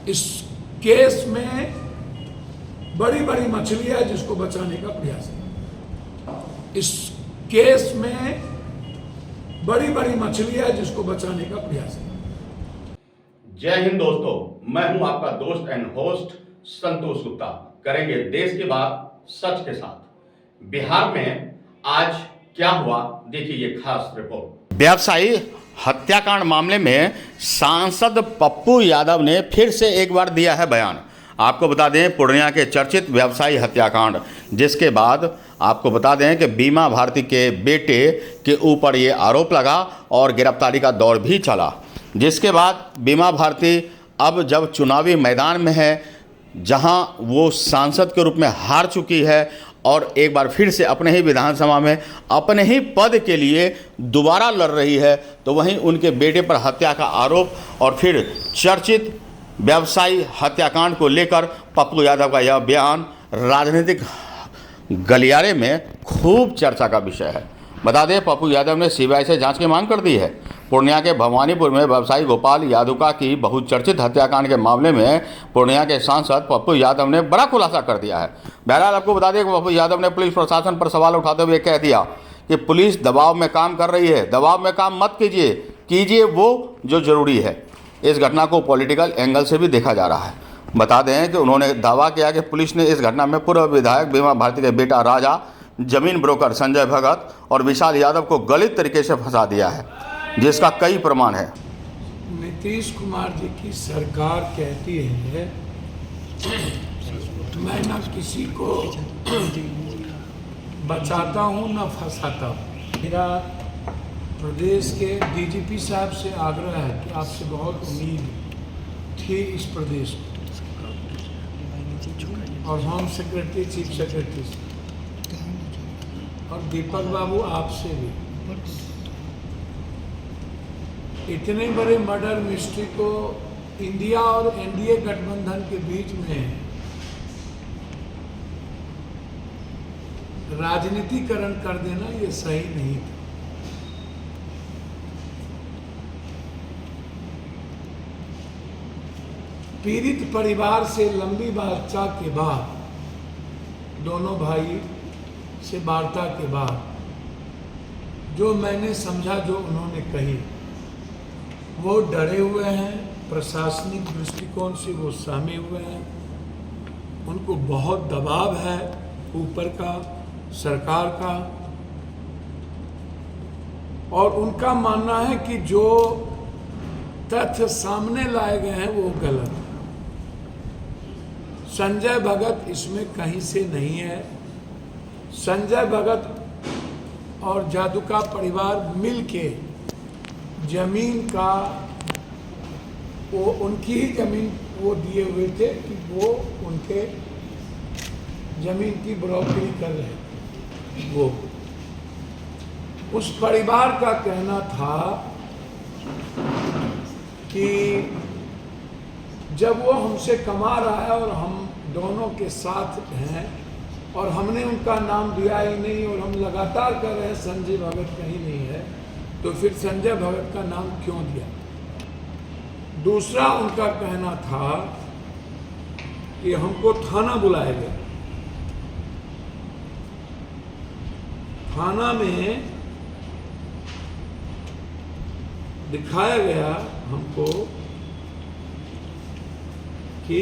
इस केस में बड़ी बड़ी मछली है जिसको बचाने का प्रयास है। इस केस में बड़ी बड़ी मछली है जिसको बचाने का प्रयास है। जय हिंद दोस्तों, मैं हूं आपका दोस्त एंड होस्ट संतोष गुप्ता। करेंगे देश की बात सच के साथ। बिहार में आज क्या हुआ, देखिए ये खास रिपोर्ट। व्यवसायी हत्याकांड मामले में सांसद पप्पू यादव ने फिर से एक बार दिया है बयान। आपको बता दें, पूर्णिया के चर्चित व्यवसायी हत्याकांड, जिसके बाद आपको बता दें कि बीमा भारती के बेटे के ऊपर ये आरोप लगा और गिरफ्तारी का दौर भी चला, जिसके बाद बीमा भारती अब जब चुनावी मैदान में है, जहां वो सांसद के रूप में हार चुकी है और एक बार फिर से अपने ही विधानसभा में अपने ही पद के लिए दोबारा लड़ रही है, तो वहीं उनके बेटे पर हत्या का आरोप और फिर चर्चित व्यवसायी हत्याकांड को लेकर पप्पू यादव का यह बयान राजनीतिक गलियारे में खूब चर्चा का विषय है। बता दें, पप्पू यादव ने सीबीआई से जांच की मांग कर दी है। पूर्णिया के भवानीपुर में व्यवसायी गोपाल यादुका की बहुचर्चित हत्याकांड के मामले में पूर्णिया के सांसद पप्पू यादव ने बड़ा खुलासा कर दिया है। बहरहाल आपको बता दें कि पप्पू यादव ने पुलिस प्रशासन पर सवाल उठाते हुए कह दिया कि पुलिस दबाव में काम कर रही है, दबाव में काम मत कीजिए, कीजिए वो जो जरूरी है। इस घटना को पॉलिटिकल एंगल से भी देखा जा रहा है। बता दें कि उन्होंने दावा किया कि पुलिस ने इस घटना में पूर्व विधायक बीमा भारती के बेटा राजा, जमीन ब्रोकर संजय भगत और विशाल यादव को गलत तरीके से फंसा दिया है, जिसका कई प्रमाण है। नीतीश कुमार जी की सरकार कहती है मैं न किसी को बचाता हूँ न फंसाता हूँ। मेरा प्रदेश के डीजीपी साहब से आग्रह है कि आपसे बहुत उम्मीद थी इस प्रदेश को, और होम सेक्रेटरी, चीफ सेक्रेटरी से, और दीपक बाबू आपसे भी। इतने बड़े मर्डर मिस्ट्री को इंडिया और एनडीए गठबंधन के बीच में राजनीतिकरण कर देना ये सही नहीं था। पीड़ित परिवार से लंबी वार्ता के बाद, दोनों भाई से वार्ता के बाद जो मैंने समझा, जो उन्होंने कही, वो डरे हुए हैं, प्रशासनिक दृष्टिकोण से वो सहमे हुए हैं, उनको बहुत दबाव है ऊपर का, सरकार का, और उनका मानना है कि जो तथ्य सामने लाए गए हैं वो गलत है। संजय भगत इसमें कहीं से नहीं है। संजय भगत और यादुका परिवार मिलके जमीन का, वो उनकी ही जमीन वो दिए हुए थे कि वो उनके जमीन की ब्रोकरी कर रहे थे। वो उस परिवार का कहना था कि जब वो हमसे कमा रहा है और हम दोनों के साथ हैं और हमने उनका नाम दिया ही नहीं और हम लगातार कर रहे हैं संजय भगत कहीं नहीं है, तो फिर संजय भगत का नाम क्यों दिया। दूसरा उनका कहना था कि हमको थाना बुलाया गया, थाना में दिखाया गया हमको कि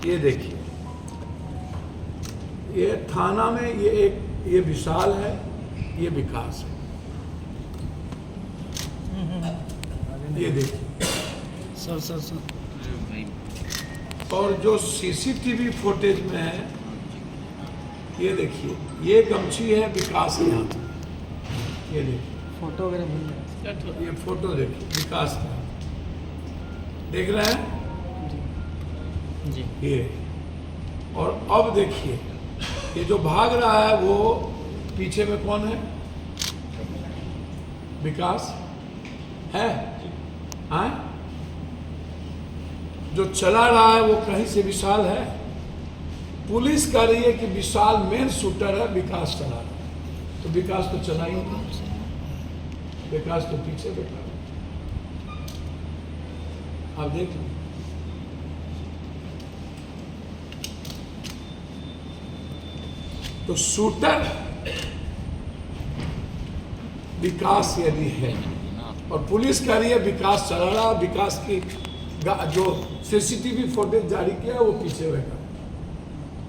ये देखिए, ये थाना में ये विशाल है, ये विकास है, ये देखिए सर और जो सीसीटीवी फुटेज में है, ये देखिए, ये गमछी है विकास के हाथ में, ये देखिए फोटो वगैरह मिल जाए, ये फोटो देखिए विकास का, देख रहे हैं जी। ये। और अब देखिए, ये जो भाग रहा है वो पीछे में कौन है? विकास है, हाँ? जो चला रहा है वो कहीं से विशाल है। पुलिस कह रही है कि विशाल मेन शूटर है, विकास चला रहा है, तो विकास तो चला ही नहीं, विकास तो पीछे बैठा। आप देख लो तो शूटर विकास यदि है और पुलिस कह रही है विकास चला रहा, विकास की जो सीसीटीवी फुटेज जारी किया है वो पीछे होगा,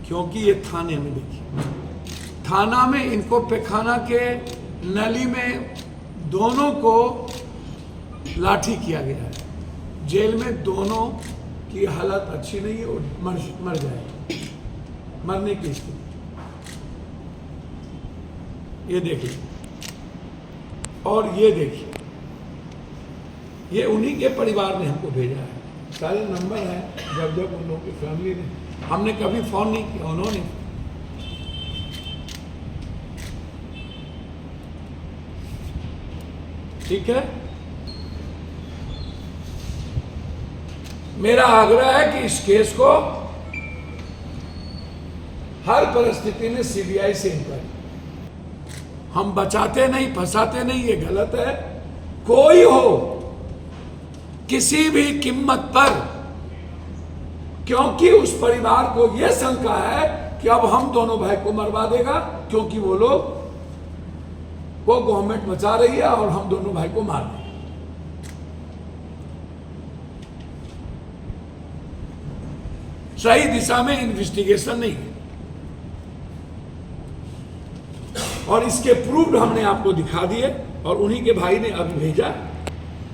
क्योंकि ये थाने में देखिए, थाना में इनको पैखाना के नली में दोनों को लाठी किया गया है। जेल में दोनों की हालत अच्छी नहीं है और मर जाए, मरने की स्थिति। ये देखिए और ये देखिए, ये उन्हीं के परिवार ने हमको भेजा है, सारे नंबर हैं। जब जब उन लोगों की फैमिली ने, हमने कभी फोन नहीं किया, उन्होंने। ठीक है, मेरा आग्रह है कि इस केस को हर परिस्थिति में सीबीआई से इंक्वायरी, हम बचाते नहीं, फंसाते नहीं, ये गलत है। कोई हो किसी भी कीमत पर, क्योंकि उस परिवार को यह शंका है कि अब हम दोनों भाई को मरवा देगा, क्योंकि वो लोग को गवर्नमेंट बचा रही है और हम दोनों भाई को मार देंगे। सही दिशा में इन्वेस्टिगेशन नहीं है और इसके प्रूफ हमने आपको दिखा दिए और उन्हीं के भाई ने अभी भेजा।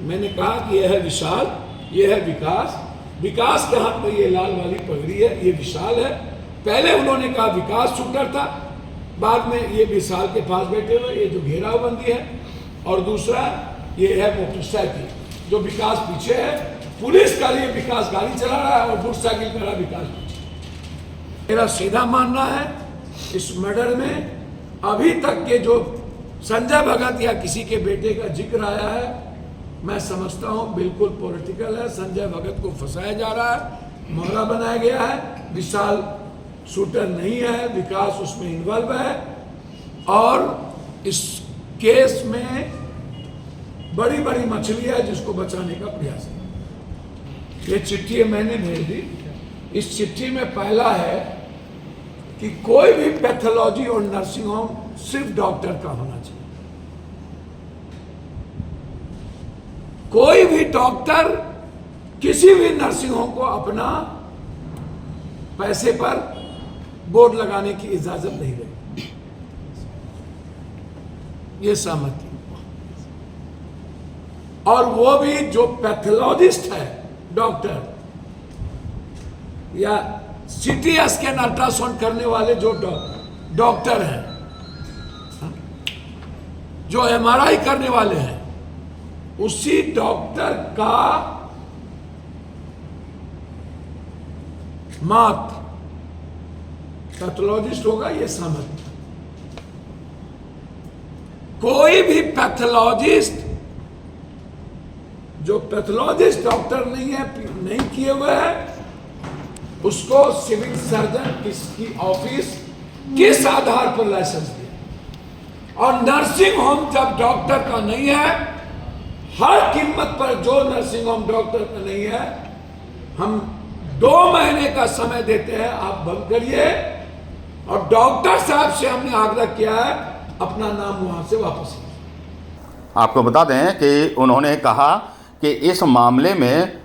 मैंने कहा कि यह है विशाल, यह है विकास। विकास के हाथ में ये लाल वाली पगड़ी है, ये विशाल है। पहले उन्होंने कहा विकास शूटर था, बाद में ये विशाल के पास बैठे हुए, ये जो घेराबंदी है, और दूसरा ये है मोटरसाइकिल जो विकास पीछे है। पुलिस का लिए विकास गाड़ी चला रहा है और मोटरसाइकिल का रहा विकास पीछे। मेरा सीधा मानना है इस मर्डर में अभी तक के जो संजय भगत या किसी के बेटे का जिक्र आया है, मैं समझता हूं बिल्कुल पॉलिटिकल है। संजय भगत को फंसाया जा रहा है, मोहरा बनाया गया है। विशाल शूटर नहीं है, विकास उसमें इन्वॉल्व है और इस केस में बड़ी बड़ी मछली है जिसको बचाने का प्रयास है। ये चिट्ठी मैंने भेज दी। इस चिट्ठी में पहला है कि कोई भी पैथोलॉजी और नर्सिंग होम सिर्फ डॉक्टर का होना चाहिए। कोई भी डॉक्टर किसी भी नर्सिंग होम को अपना पैसे पर बोर्ड लगाने की इजाजत नहीं देगी। ये सहमति। और वो भी जो पैथोलॉजिस्ट है, डॉक्टर या सीटी स्कैन अल्ट्रासाउंड करने वाले जो डॉक्टर हैं, जो एमआरआई करने वाले हैं, उसी डॉक्टर का मात पैथोलॉजिस्ट होगा। ये सहमति। कोई भी पैथोलॉजिस्ट जो पैथोलॉजिस्ट डॉक्टर नहीं किए हुए हैं, उसको सिविल सर्जन किसकी ऑफिस किस आधार पर लाइसेंस दिया। और नर्सिंग होम जब डॉक्टर का नहीं है, हर कीमत पर जो नर्सिंग होम डॉक्टर का नहीं है, हम 2 महीने का समय देते हैं, आप बंद करिए। और डॉक्टर साहब से हमने आग्रह किया है अपना नाम वहां से वापस लीजिए। आपको बता दें कि उन्होंने कहा कि इस मामले में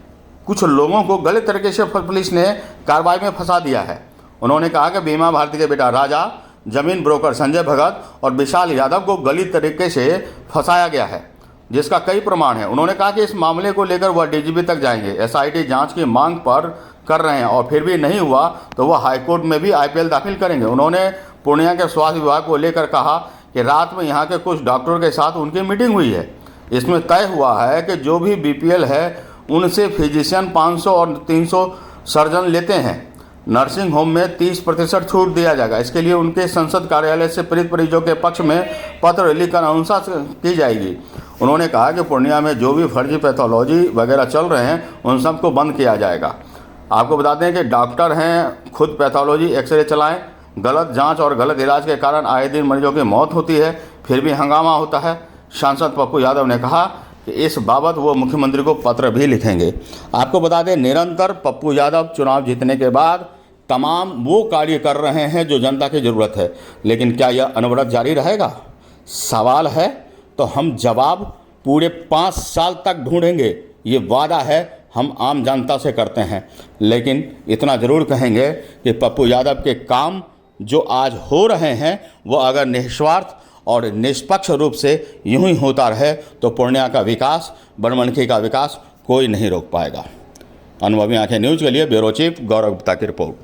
कुछ लोगों को गलत तरीके से पुलिस ने कार्रवाई में फंसा दिया है। उन्होंने कहा कि बीमा भारती के बेटा राजा, जमीन ब्रोकर संजय भगत और विशाल यादव को गलत तरीके से फंसाया गया है, जिसका कई प्रमाण है। उन्होंने कहा कि इस मामले को लेकर वह डीजीपी तक जाएंगे, एसआईटी जांच की मांग पर कर रहे हैं और फिर भी नहीं हुआ तो वह हाईकोर्ट में भी आईपीएल दाखिल करेंगे। उन्होंने पूर्णिया के स्वास्थ्य विभाग को लेकर कहा कि रात में यहाँ के कुछ डॉक्टरों के साथ उनकी मीटिंग हुई है। इसमें तय हुआ है कि जो भी बीपीएल है उनसे फिजिशियन 500 और 300 सर्जन लेते हैं। नर्सिंग होम में 30% छूट दिया जाएगा। इसके लिए उनके संसद कार्यालय से पीड़ित मरीजों के पक्ष में पत्र लिखकर अनुशंसा की जाएगी। उन्होंने कहा कि पूर्णिया में जो भी फर्जी पैथोलॉजी वगैरह चल रहे हैं उन सबको बंद किया जाएगा। आपको बता दें कि डॉक्टर हैं, खुद पैथोलॉजी एक्सरे चलाएं, गलत जांच और गलत इलाज के कारण आए दिन मरीजों की मौत होती है, फिर भी हंगामा होता है। सांसद पप्पू यादव ने कहा कि इस बाबत वो मुख्यमंत्री को पत्र भी लिखेंगे। आपको बता दें, निरंतर पप्पू यादव चुनाव जीतने के बाद तमाम वो कार्य कर रहे हैं जो जनता की ज़रूरत है। लेकिन क्या यह अनवरत जारी रहेगा? सवाल है, तो हम जवाब पूरे 5 साल तक ढूंढेंगे। ये वादा है हम आम जनता से करते हैं। लेकिन इतना ज़रूर कहेंगे कि पप्पू यादव के काम जो आज हो रहे हैं वो अगर निस्वार्थ और निष्पक्ष रूप से यूं ही होता रहे तो पूर्णिया का विकास, बनमनखी का विकास कोई नहीं रोक पाएगा। अनुभवी आंखें न्यूज़ के लिए ब्यूरो चीफ गौरव गुप्ता की रिपोर्ट।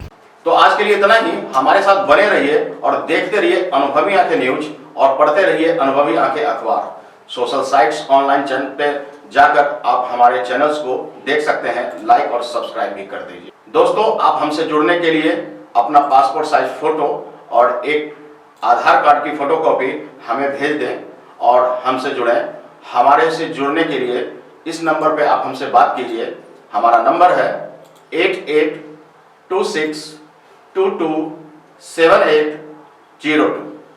तो आज के लिए इतना ही। हमारे साथ बने रहिए और देखते रहिए अनुभवी आंखें न्यूज़ और पढ़ते रहिए अनुभवी आंखें अखबार। सोशल साइट्स, ऑनलाइन चैनल पे जाकर आप हमारे चैनल्स को देख सकते हैं, लाइक और सब्सक्राइब भी कर दीजिए। दोस्तों, आप हमसे जुड़ने के लिए अपना पासपोर्ट साइज फोटो और एक आधार कार्ड की फोटोकॉपी हमें भेज दें और हमसे जुड़ें। हमारे से जुड़ने के लिए इस नंबर पे आप हमसे बात कीजिए। हमारा नंबर है 8826227802।